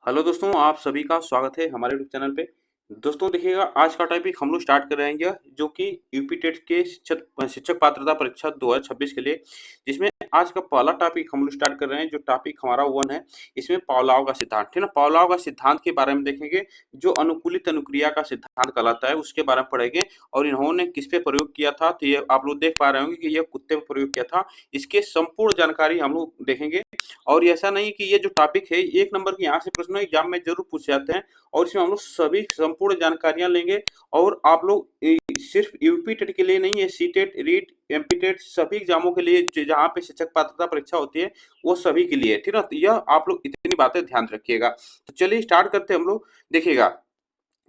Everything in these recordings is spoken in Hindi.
हेलो दोस्तों, आप सभी का स्वागत है हमारे यूट्यूब चैनल पे। दोस्तों देखिएगा, आज का टॉपिक हम लोग स्टार्ट कर रहे हैं जो कि यूपी टेट के शिक्षक पात्रता परीक्षा 2026 के लिए, जिसमें आज का पहला टॉपिक हम लोग स्टार्ट कर रहे हैं। जो टॉपिक हमारा 1 है, इसमें पावलाव का सिद्धांत, ठीक है ना। पावलाव का सिद्धांत के बारे में देखेंगे, जो अनुकूलित अनुक्रिया का सिद्धांत कहलाता है उसके बारे में पढ़ेंगे और इन्होंने किस पे प्रयोग किया था। तो ये आप लोग देख पा रहे होंगे कि यह कुत्ते पे प्रयोग किया था। इसके संपूर्ण जानकारी हम लोग देखेंगे। और ऐसा नहीं कि ये जो टॉपिक है 1 नंबर के यहाँ से प्रश्न एग्जाम में जरूर पूछे जाते हैं, और इसमें हम लोग सभी संपूर्ण जानकारियां लेंगे। और आप लोग सिर्फ यूपी टेट के लिए नहीं है, CTET, REET, MP TET सभी एग्जामों के लिए जहाँ पे शिक्षक पात्रता परीक्षा होती है वो सभी के लिए, ठीक है ना। तो यह आप लोग इतनी बातें ध्यान रखिएगा। तो चलिए स्टार्ट करते हैं हम लोग। देखिएगा,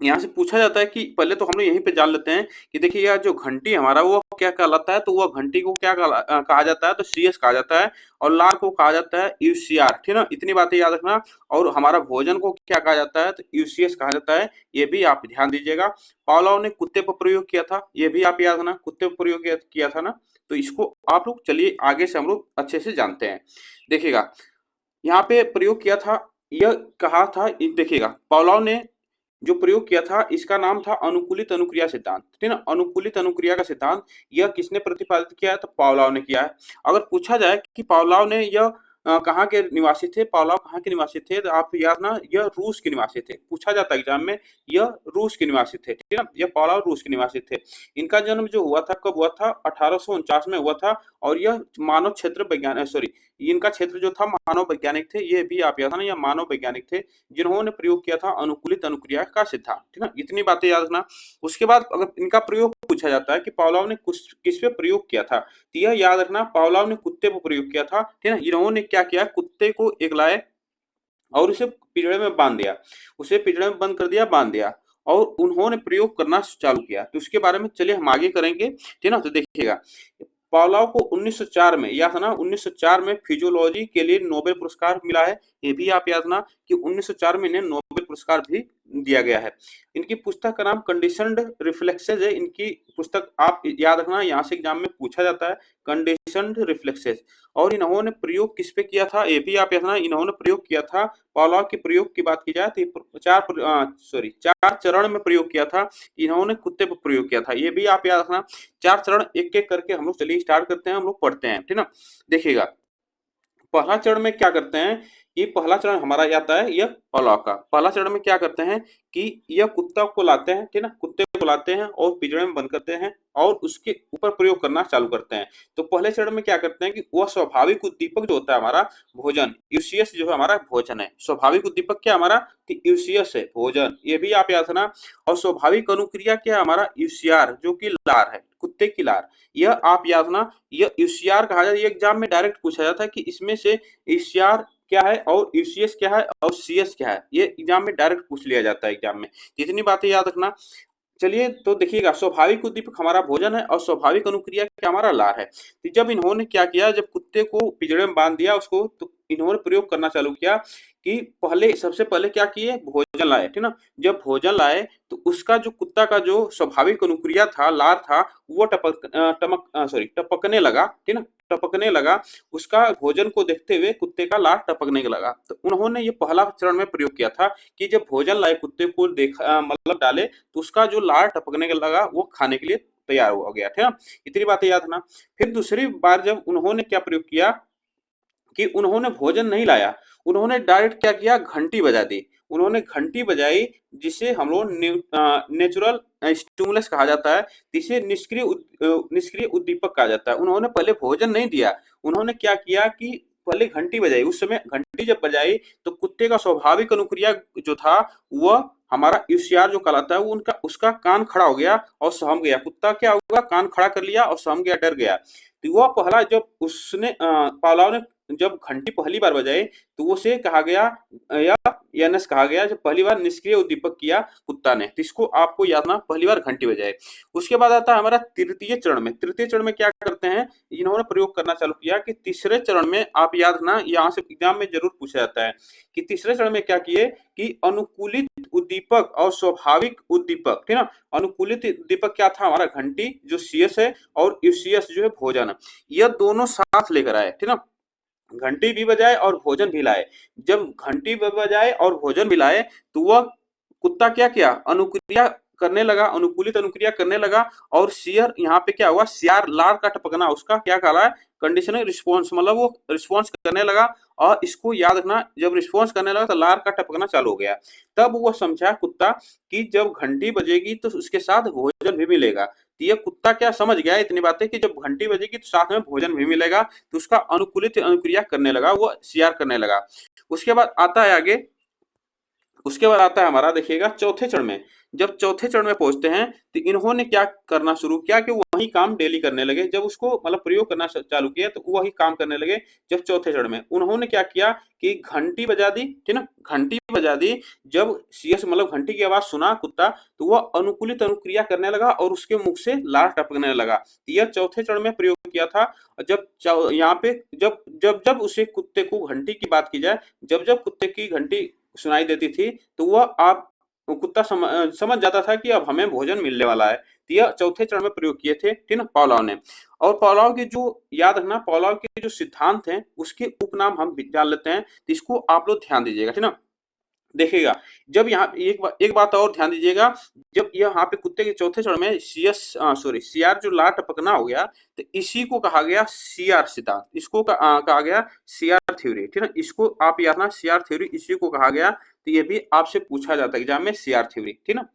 यहाँ से पूछा जाता है कि पहले तो हम लोग यहीं पे जान लेते हैं कि देखिए यह जो घंटी हमारा वो क्या कहलाता है। तो वह घंटी को क्या कहा जाता है, तो सीएस कहा जाता है। और लार को कहा जाता है यूसीआर, ठीक है ना। इतनी बातें याद रखना। और हमारा भोजन को क्या कहा जाता है, तो यूसीएस कहा जाता है। ये भी आप ध्यान दीजिएगा। पावलोव ने कुत्ते पर प्रयोग किया था, ये भी आप याद रखना, कुत्ते पर प्रयोग किया था ना। तो इसको आप लोग चलिए आगे से हम लोग अच्छे से जानते हैं। देखिएगा, यहाँ पे प्रयोग किया था, यह कहा था, देखिएगा पावलोव ने जो प्रयोग किया था इसका नाम था अनुकूलित अनुक्रिया सिद्धांत, ठीक है ना। अनुकूलित अनुक्रिया का सिद्धांत यह किसने प्रतिपादित किया है, तो पावलोव ने किया है। अगर पूछा जाए कि पावलोव ने यह कहाँ के निवासी थे, पावलोव कहाँ के निवासी थे, तो आप याद ना, यह रूस के निवासी थे। पूछा जाता है एग्जाम में, यह रूस के निवासी थे, ठीक है ना। यह पावलोव रूस के निवासी थे। इनका जन्म जो हुआ था कब हुआ था, 1849 में हुआ था। और यह मानव क्षेत्र वैज्ञानिक, सॉरी, इनका क्षेत्र जो था मानव वैज्ञानिक थे। ये भी आप याद रखना, यह मानव वैज्ञानिक थे जिन्होंने प्रयोग किया था अनुकूलित अनुक्रिया का सिद्धांत, ठीक है। इतनी बातें याद रखना। उसके बाद अगर इनका प्रयोग पूछा जाता है कि पावलोव ने किस पे प्रयोग किया था, तो यह याद रखना, पावलोव ने कुत्ते पर प्रयोग किया था, ठीक है। इन्होंने क्या किया, कुत्ते को एक लाए और उसे पिंजड़े में बांध दिया, उसे पिंजड़े में बंद कर दिया, बांध दिया, और उन्होंने प्रयोग करना चालू किया। तो उसके बारे में चलिए हम आगे करेंगे, ठीक है ना। तो देखिएगा, पावलोव को 1904 में, याद रखना, 1904 में फिजियोलॉजी के लिए नोबेल पुरस्कार मिला है। ये भी आप याद रखना कि 1904 में इन्हें नोबेल पुरस्कार भी दिया गया है। इनकी पुस्तक का नाम कंडीशनड रिफ्लेक्सेस है। इनकी पुस्तक आप याद रखना, यहाँ से एग्जाम में पूछा जाता है, कंडीशनड रिफ्लेक्सेस। और इन्होंने प्रयोग किस पे किया था, ये भी आप याद रखना, इन्होंने प्रयोग किया था, पावलोव के प्रयोग की बात की जाए तो चार चरण में प्रयोग किया था। इन्होंने कुत्ते पर प्रयोग किया था, ये भी आप याद रखना। 4 चरण एक एक करके हम लोग चलिए स्टार्ट करते हैं, हम लोग पढ़ते हैं, ठीक ना। देखिएगा, पहला चरण में क्या करते हैं, ये पहला चरण हमारा आता है यह पावलोव का। पहला चरण में क्या करते हैं कि यह कुत्ता को लाते हैं, ठीक है ना, कुत्ते को लाते हैं और पिंजरे में बंद करते हैं और उसके ऊपर प्रयोग करना चालू करते हैं। तो पहले चरण में क्या करते हैं कि वह स्वाभाविक उद्दीपक जो होता है हमारा भोजन, यूसीएस जो है हमारा भोजन है। स्वाभाविक उद्दीपक क्या हमारा, कि यूसीएस है भोजन, ये भी आप याद रखना। और स्वाभाविक अनुक्रिया क्या है हमारा, यूसीआर, जो कि लार है, कुत्ते की लार, यह आप याद रखना। यह यूसीआर कहा जाता है। ये एग्जाम में डायरेक्ट पूछा जाता है कि इसमें से यूसीआर क्या है और यूसीएस क्या है और सीएस क्या है, ये एग्जाम में डायरेक्ट पूछ लिया जाता है एग्जाम में। जितनी बातें याद रखना। चलिए तो देखिएगा, स्वाभाविक उद्दीपक हमारा भोजन है और स्वाभाविक अनुक्रिया क्या हमारा लार है। तो जब इन्होंने क्या किया, जब कुत्ते को पिंजरे में बांध दिया उसको, तो इन्होंने प्रयोग करना चालू किया कि पहले, सबसे पहले क्या किए, भोजन लाए, ठीक ना। जब भोजन लाए तो उसका जो कुत्ता का जो स्वाभाविक अनुक्रिया था, लार था, वो टपकने लगा, ठीक ना, टपकने लगा। उसका भोजन को देखते हुए कुत्ते का लार टपकने लगा। तो उन्होंने ये पहला चरण में प्रयोग किया था कि जब भोजन लाए कुत्ते को देखा, मतलब डाले, तो उसका जो लार टपकने लगा वो खाने के लिए तैयार हो गया, ठीक है। इतनी बातें याद रखना। फिर दूसरी बार जब उन्होंने क्या प्रयोग किया कि उन्होंने भोजन नहीं लाया, उन्होंने डायरेक्ट क्या किया, घंटी बजा दी। उन्होंने घंटी बजाई, जिसे हम लोग नेचुरल स्टिमुलस कहा जाता है, जिसे निष्क्रिय उद्दीपक कहा जाता है। उन्होंने पहले भोजन नहीं दिया, उन्होंने क्या किया कि पहले घंटी बजाई। उस समय घंटी जब बजाई तो कुत्ते का स्वाभाविक अनुक्रिया जो था वह हमारा यूसीआर जो कहलाता है, वो उनका उसका कान खड़ा हो गया और सहम गया। कुत्ता क्या हुआ, कान खड़ा कर लिया और सहम गया, डर गया। तो वह पहला जब उसने पावलोव ने जब घंटी पहली बार बजाई तो उसे कहा गया, या एनएस कहा गया, जब पहली बार निष्क्रिय उद्दीपक किया कुत्ता ने। तो इसको आपको याद रखना, पहली बार घंटी बजाए। उसके बाद आता है हमारा तृतीय चरण में। तृतीय चरण में क्या करते हैं, इन्होंने प्रयोग करना चालू किया कि तीसरे चरण में, आप याद रखना, यहाँ से एग्जाम में जरूर पूछा जाता है कि तीसरे चरण में क्या किए कि अनुकूलित उद्दीपक और स्वाभाविक उद्दीपक, ठीक है ना। अनुकूलित उद्दीपक क्या था हमारा, घंटी जो सीएस है, और यूसीएस जो है भोजन, यह दोनों साथ लेकर आए, ठीक है ना। घंटी भी बजाए और भोजन भी लाए। जब घंटी भी बजाए और भोजन भी लाए तो वह कुत्ता क्या किया, अनुक्रिया करने लगा, अनुकूलित अनुक्रिया करने लगा। और सियर यहाँ पे क्या हुआ, सियार लार का टपकना उसका क्या कहला है, कंडीशनल रिस्पॉन्स, मतलब वो रिस्पॉन्स करने लगा। और इसको याद रखना, जब रिस्पॉन्स करने लगा तो लार का टपकना चालू हो गया। तब वो समझा कुत्ता कि जब घंटी बजेगी तो उसके साथ भोजन भी मिलेगा। तो ये कुत्ता क्या समझ गया इतनी बातें कि जब घंटी बजेगी तो साथ में भोजन भी मिलेगा। तो उसका अनुकूलित अनुक्रिया करने लगा, वो सियार करने लगा। उसके बाद आता है आगे, उसके बाद आता है हमारा देखिएगा चौथे चरण में। जब चौथे चरण में पहुंचते हैं तो इन्होंने क्या करना शुरू किया कि वही काम डेली करने लगे। जब उसको मतलब प्रयोग करना चालू किया तो वही काम करने लगे। जब चौथे चरण में उन्होंने क्या किया कि घंटी बजा दी, ठीक ना, घंटी बजा दी। जब सीएस मतलब घंटी की आवाज सुना कुत्ता तो वह अनुकूलित अनुक्रिया करने लगा और उसके मुख से लार टपकने लगा। यह चौथे चरण में प्रयोग किया था। जब यहाँ पे जब जब जब उसे कुत्ते को घंटी की बात की जाए, जब जब कुत्ते की घंटी सुनाई देती थी तो वह आप कुत्ता समझ जाता था कि अब हमें भोजन मिलने वाला है। तो यह चौथे चरण में प्रयोग किए थे, ठीक ना, पावलोव ने। और पावलोव के जो याद रखना, पावलोव के जो सिद्धांत हैं उसके उपनाम हम जान लेते हैं। तो इसको आप लोग ध्यान दीजिएगा, ठीक ना। देखिएगा, जब यहाँ एक बात और ध्यान दीजिएगा, जब यहाँ पे कुत्ते के चौथे चरण में सीआर जो लार टपकना हो गया तो इसी को कहा गया सीआर सिद्धांत, इसको कहा गया सीआर थ्योरी, ठीक है। इसको आप याद रखना, सीआर थ्योरी इसी को कहा गया। तो ये भी आपसे पूछा जाता है एग्जाम में, सीआर थ्योरी, ठीक ना।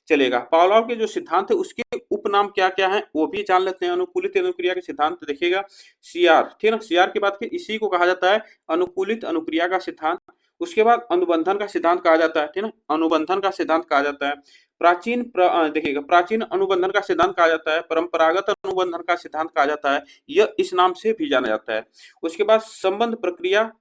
चलेगा, पावलोव के जो सिद्धांत है उसके उपनाम क्या क्या है वो भी जान लेते हैं। अनुकूलित अनुक्रिया के सिद्धांत देखिएगा, सीआर, ठीक है ना, सीआर की बात की, इसी को कहा जाता है अनुकूलित अनुक्रिया का सिद्धांत। उसके बाद अनुबंधन का सिद्धांत कहा जाता है, ठीक है, अनुबंधन का सिद्धांत कहा जाता है। देखिएगा, प्राचीन अनुबंधन का सिद्धांत कहा जाता है, परंपरागत अनुबंधन का सिद्धांत कहा जाता है, यह इस नाम से भी जाना जाता है। उसके बाद संबंध प्रक्रिया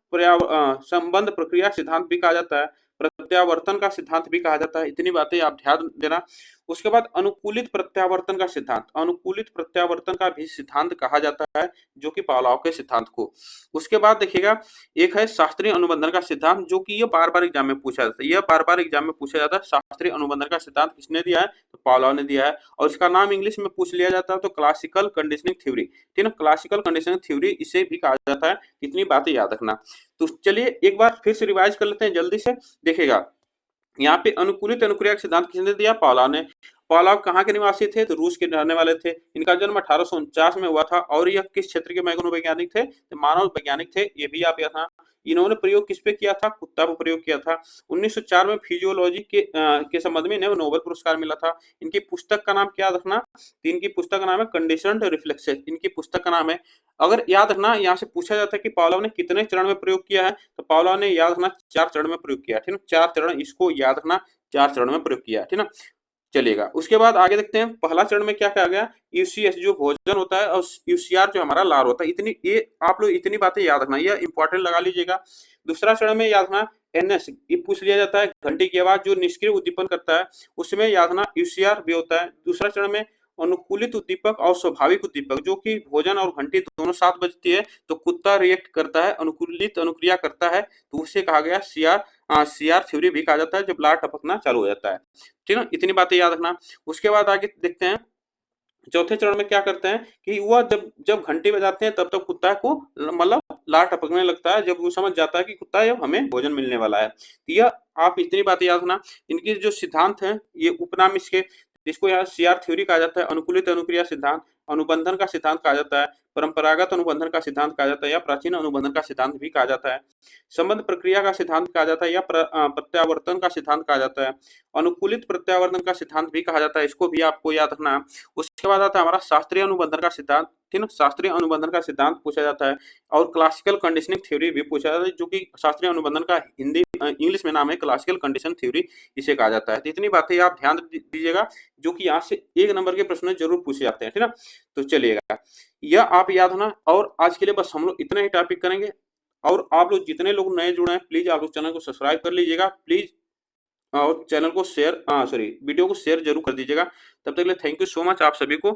सिद्धांत भी कहा जाता है, प्रत्यावर्तन का सिद्धांत भी कहा जाता है। इतनी बातें आप ध्यान देना। उसके बाद अनुकूलित प्रत्यावर्तन का सिद्धांत, अनुकूलित प्रत्यावर्तन का भी सिद्धांत कहा जाता है, जो कि पावलोव के सिद्धांत को। उसके बाद देखिएगा, एक है शास्त्रीय अनुबंधन का सिद्धांत, जो कि ये बार बार एग्जाम में पूछा जाता है, यह बार बार एग्जाम में पूछा जाता है। शास्त्रीय अनुबंधन का सिद्धांत किसने दिया है, तो पावलोव ने दिया है। और इसका नाम इंग्लिश में पूछ लिया जाता है तो क्लासिकल कंडीशनिंग थ्योरी, ठीक है, क्लासिकल कंडीशनिंग थ्योरी इसे भी कहा जाता है। इतनी बातें याद रखना। तो चलिए एक बार फिर से रिवाइज कर लेते हैं जल्दी से। देखेगा, यहाँ पे अनुकूलित अनुक्रिया का सिद्धांत किसने दिया, पावलोव ने। पावलोव कहाँ के निवासी थे, तो रूस के रहने वाले थे। इनका जन्म 1849 में हुआ था। और यह किस क्षेत्र के मनोवैज्ञानिक थे, तो मानव वैज्ञानिक थे, ये भी आप याद रखना। इन्होंने प्रयोग किस पे किया था, कुत्ता पर प्रयोग किया था। 1904 में फिजियोलॉजी के संबंध में इन्हें नोबेल पुरस्कार मिला था। इनकी पुस्तक का नाम क्या रखना, इनकी पुस्तक का नाम है कंडीशनड रिफ्लेक्सेस, इनकी पुस्तक का नाम है। अगर याद रखना, यहाँ से पूछा जाता है कि पावलोव ने कितने चरण में प्रयोग किया है, तो पावलोव ने याद रखना 4 चरण में प्रयोग किया, ठीक है, 4 चरण, इसको याद रखना, 4 चरण में प्रयोग किया, ठीक ना। चलेगा, उसके बाद आगे देखते हैं पहला चरण में क्या कहा गया, यूसीएस जो भोजन होता है और यूसीआर जो हमारा लार होता है। इतनी ये आप लोग इतनी बातें याद रखना, ये इंपॉर्टेंट लगा लीजिएगा। दूसरा चरण में याद रखना एनएस, ये पूछ लिया जाता है घंटी की आवाज जो निष्क्रिय उद्दीपन करता है, उसमें याद रखना यूसीआर भी होता है। दूसरा चरण में अनुकूलित उद्दीपक और स्वाभाविक उद्दीपक, जो कि भोजन और घंटी दोनों साथ बजती है तो कुत्ता रिएक्ट करता है, अनुकूलित अनुक्रिया करता है, तो उसे कहा गया सीआर थ्योरी भी कहा जाता है, जब लार टपकना चालू हो जाता है, ठीक है। इतनी बातें याद रखना। उसके बाद आगे देखते हैं चौथे चरण में क्या करते हैं कि वह जब जब घंटी बजाते हैं तब तक कुत्ता को मतलब लार टपकने लगता है, जब वो समझ जाता है कि कुत्ता अब हमें भोजन मिलने वाला है। तो यह आप इतनी बातें याद रखना। इनके जो सिद्धांत हैं, ये उपनाम इसके, इसको यहाँ सीआर थ्योरी कहा जाता है, अनुकूलित अनुक्रिया सिद्धांत, अनुबंधन का सिद्धांत कहा जाता है, परंपरागत अनुबंधन का सिद्धांत कहा जाता है, या प्राचीन अनुबंधन का सिद्धांत भी कहा जाता है, संबंध प्रक्रिया का सिद्धांत कहा जाता है, या प्रत्यावर्तन का सिद्धांत कहा जाता है, अनुकूलित प्रत्यावर्तन का सिद्धांत भी कहा जाता है, इसको भी आपको याद रखना है। उसके बाद आता है हमारा शास्त्रीय अनुबंधन का सिद्धांत, ठीक है, शास्त्रीय अनुबंधन का सिद्धांत पूछा जाता है। और क्लासिकल कंडीशनिंग थ्योरी भी पूछा जाता है, जो कि शास्त्रीय अनुबंधन का हिंदी इंग्लिश में नाम है क्लासिकल कंडीशन थ्योरी, इसे कहा जाता है। तो इतनी बातें आप ध्यान दीजिएगा, जो कि यहाँ से 1 नंबर के प्रश्न जरूर पूछे जाते हैं, ठीक है। तो चलिएगा, यह आप याद रखना। और आज के लिए बस हम लोग इतना ही टॉपिक करेंगे। और आप लोग जितने लोग नए जुड़े हैं, प्लीज आप लोग चैनल को सब्सक्राइब कर लीजिएगा प्लीज, और चैनल को शेयर वीडियो को शेयर जरूर कर दीजिएगा। तब तक के लिए थैंक यू सो मच आप सभी को।